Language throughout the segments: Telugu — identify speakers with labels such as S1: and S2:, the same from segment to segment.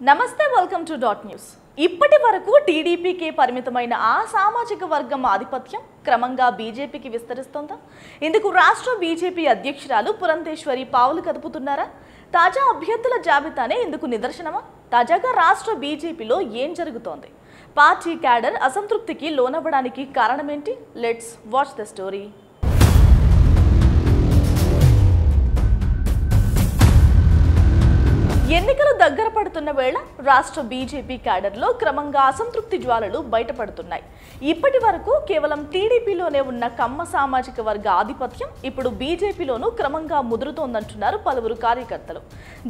S1: నమస్తే వెల్కమ్ టు డాట్ న్యూస్. ఇప్పటి వరకు టీడీపీకి పరిమితమైన ఆ సామాజిక వర్గం ఆధిపత్యం క్రమంగా బీజేపీకి విస్తరిస్తోందా? ఇందుకు రాష్ట్ర బీజేపీ అధ్యక్షురాలు పురంధేశ్వరి పావులు కదుపుతున్నారా? తాజా అభ్యర్థుల జాబితానే ఇందుకు నిదర్శనమా? తాజాగా రాష్ట్ర బీజేపీలో ఏం జరుగుతోంది? పార్టీ క్యాడర్ అసంతృప్తికి లోనవ్వడానికి కారణమేంటి? Let's watch the story. ఎన్నికలు దగ్గర పడుతున్న వేళ రాష్ట్ర బీజేపీ క్యాడర్లో క్రమంగా అసంతృప్తి జ్వాలలు బయటపడుతున్నాయి. ఇప్పటి వరకు కేవలం టీడీపీలోనే ఉన్న కమ్మ సామాజిక వర్గ ఆధిపత్యం ఇప్పుడు బీజేపీలోనూ క్రమంగా ముదురుతోందంటున్నారు పలువురు కార్యకర్తలు.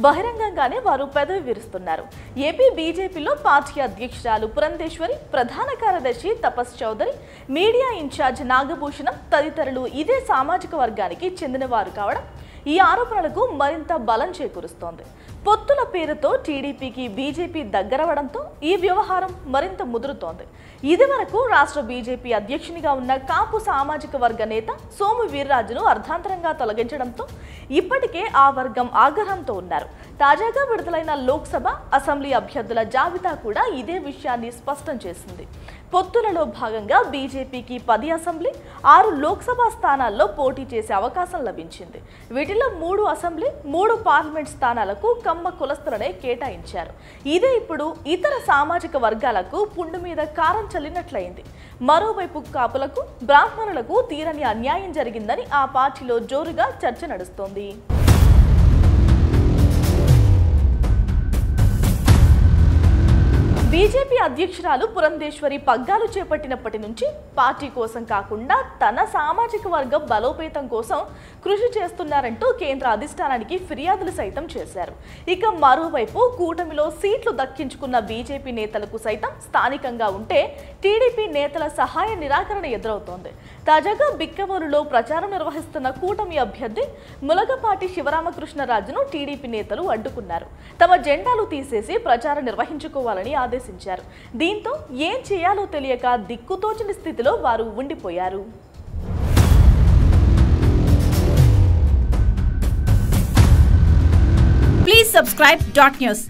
S1: బహిరంగంగానే వారు పెదవి విరుస్తున్నారు. ఏపీ బీజేపీలో పార్టీ అధ్యక్షురాలు పురంధేశ్వరి, ప్రధాన కార్యదర్శి తపస్ చౌదరి, మీడియా ఇన్ఛార్జ్ నాగభూషణం తదితరులు ఇదే సామాజిక వర్గానికి చెందినవారు కావడం ఈ ఆరోపణలకు మరింత బలం చేకూరుస్తోంది. పొత్తుల పేరుతో టీడీపీకి బీజేపీ దగ్గరవడంతో ఈ వ్యవహారం మరింత ముదురుతోంది. ఇదివరకు రాష్ట్ర బీజేపీ అధ్యక్షునిగా ఉన్న కాపు సామాజిక వర్గ నేత సోము వీర్రాజును అర్ధాంతరంగా తొలగించడంతో ఇప్పటికే ఆ వర్గం ఆగ్రహంతో ఉన్నారు. తాజాగా విడుదలైన లోక్సభ, అసెంబ్లీ అభ్యర్థుల జాబితా కూడా ఇదే విషయాన్ని స్పష్టం చేసింది. పొత్తులలో భాగంగా బీజేపీకి 10 అసెంబ్లీ, 6 లోక్సభ స్థానాల్లో పోటీ చేసే అవకాశం లభించింది. వీటిలో 3 అసెంబ్లీ, 3 పార్లమెంట్ స్థానాలకు కమ్మ కులస్తులనే కేటాయించారు. ఇదే ఇప్పుడు ఇతర సామాజిక వర్గాలకు పుండు మీద కారం చల్లినట్లయింది. మరోవైపు కాపులకు, బ్రాహ్మణులకు తీరని అన్యాయం జరిగిందని ఆ పార్టీలో జోరుగా చర్చ నడుస్తోంది. బీజేపీ అధ్యక్షురాలు పురంధేశ్వరి పగ్గాలు చేపట్టినప్పటి నుంచి పార్టీ కోసం కాకుండా తన సామాజిక వర్గం బలోపేతం కోసం కృషి చేస్తున్నారంటూ కేంద్ర అధిష్టానానికి ఫిర్యాదులు సైతం చేశారు. ఇక మరోవైపు కూటమిలో సీట్లు దక్కించుకున్న బీజేపీ నేతలకు సైతం స్థానికంగా ఉంటే టీడీపీ నేతల సహాయ నిరాకరణ ఎదురవుతోంది. తాజాగా బిక్కవోలులో ప్రచారం నిర్వహిస్తున్న కూటమి అభ్యర్థి ములగపాటి శివరామకృష్ణరాజును టీడీపీ నేతలు అడ్డుకున్నారు. తమ జెండాలు తీసేసి ప్రచారం నిర్వహించుకోవాలని ఆదేశించారు. దీంతో ఏం చేయాలో తెలియక దిక్కుతోచని స్థితిలో వారు ఉండిపోయారు.
S2: Please subscribe Dot News.